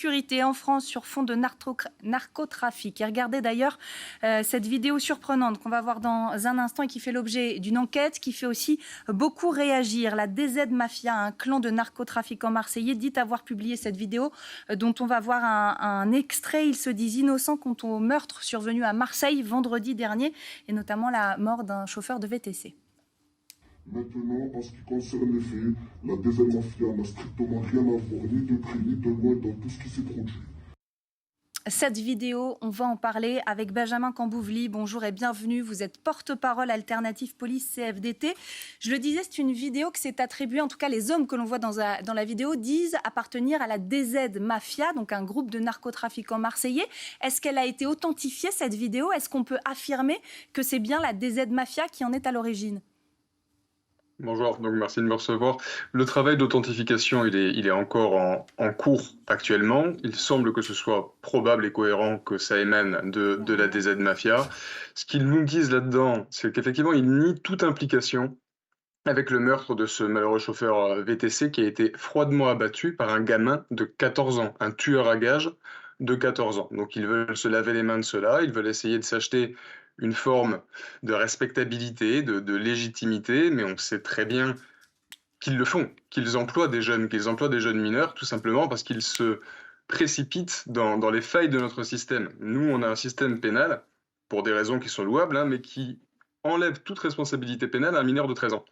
sécurité en France sur fond de narcotrafic. Et regardez d'ailleurs cette vidéo surprenante qu'on va voir dans un instant et qui fait l'objet d'une enquête qui fait aussi beaucoup réagir. La DZ Mafia, un clan de narcotrafiquants marseillais, dit avoir publié cette vidéo dont on va voir un extrait. Ils se disent innocents quant au meurtre survenu à Marseille vendredi dernier et notamment la mort d'un chauffeur de VTC. Maintenant, en ce qui concerne les faits, la DZ Mafia n'a strictement rien à voir, ni de près ni de loin, dans tout ce qui s'est produit. Cette vidéo, on va en parler avec Benjamin Cambouvli. Bonjour et bienvenue. Vous êtes porte-parole Alternative Police CFDT. Je le disais, c'est une vidéo que s'est attribuée, en tout cas les hommes que l'on voit dans la vidéo disent appartenir à la DZ Mafia, donc un groupe de narcotrafiquants marseillais. Est-ce qu'elle a été authentifiée, cette vidéo? Est-ce qu'on peut affirmer que c'est bien la DZ Mafia qui en est à l'origine? Bonjour, donc merci de me recevoir. Le travail d'authentification, il est encore en cours actuellement. Il semble que ce soit probable et cohérent que ça émane de la DZ Mafia. Ce qu'ils nous disent là-dedans, c'est qu'effectivement, ils nient toute implication avec le meurtre de ce malheureux chauffeur VTC qui a été froidement abattu par un gamin de 14 ans, un tueur à gages de 14 ans. Donc ils veulent se laver les mains de cela, ils veulent essayer de s'acheter une forme de respectabilité, de légitimité, mais on sait très bien qu'ils le font, qu'ils emploient des jeunes mineurs, tout simplement parce qu'ils se précipitent dans les failles de notre système. Nous, on a un système pénal, pour des raisons qui sont louables, hein, mais qui enlève toute responsabilité pénale à un mineur de 13 ans.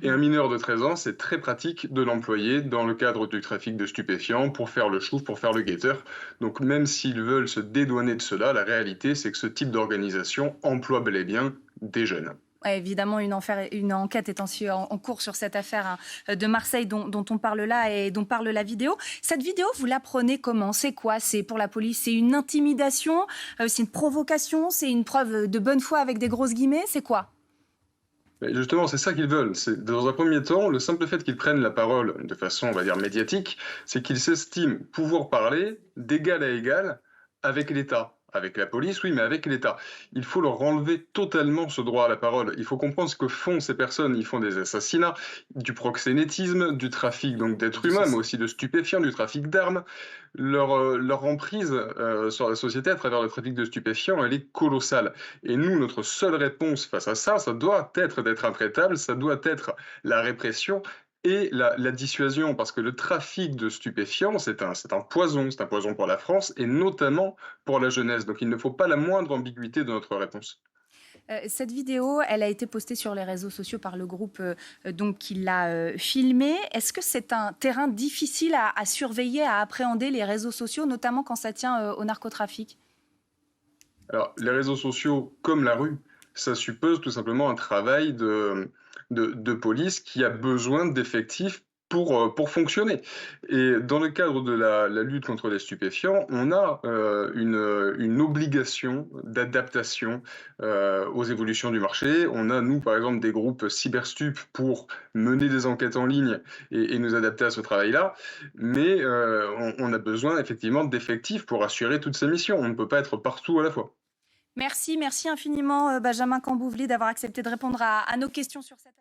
Et un mineur de 13 ans, c'est très pratique de l'employer dans le cadre du trafic de stupéfiants pour faire le chouf, pour faire le guetteur. Donc même s'ils veulent se dédouaner de cela, la réalité, c'est que ce type d'organisation emploie bel et bien des jeunes. Ouais, évidemment, une enquête est en cours sur cette affaire de Marseille dont on parle là et dont parle la vidéo. Cette vidéo, vous la prenez comment? C'est quoi? C'est pour la police? C'est une intimidation? C'est une provocation? C'est une preuve de bonne foi avec des grosses guillemets? C'est quoi? Et justement, c'est ça qu'ils veulent. C'est, dans un premier temps, le simple fait qu'ils prennent la parole de façon, on va dire, médiatique, c'est qu'ils s'estiment pouvoir parler d'égal à égal avec l'État. Avec la police, oui, mais avec l'État. Il faut leur enlever totalement ce droit à la parole. Il faut comprendre ce que font ces personnes. Ils font des assassinats, du proxénétisme, du trafic donc d'êtres humains, mais aussi de stupéfiants, du trafic d'armes. Leur emprise sur la société à travers le trafic de stupéfiants, elle est colossale. Et nous, notre seule réponse face à ça, ça doit être d'être intraitable, ça doit être la répression et la dissuasion, parce que le trafic de stupéfiants, c'est un poison pour la France et notamment pour la jeunesse. Donc il ne faut pas la moindre ambiguïté de notre réponse. Cette vidéo, elle a été postée sur les réseaux sociaux par le groupe donc, qui l'a filmée. Est-ce que c'est un terrain difficile à surveiller, à appréhender, les réseaux sociaux, notamment quand ça tient au narcotrafic? Alors les réseaux sociaux, comme la rue, ça suppose tout simplement un travail de police qui a besoin d'effectifs pour fonctionner. Et dans le cadre de la lutte contre les stupéfiants, on a une obligation d'adaptation aux évolutions du marché. On a, nous, par exemple, des groupes cyberstup pour mener des enquêtes en ligne et nous adapter à ce travail-là. Mais on a besoin effectivement d'effectifs pour assurer toutes ces missions. On ne peut pas être partout à la fois. Merci infiniment Benjamin Cambouvli d'avoir accepté de répondre à nos questions sur cette affaire.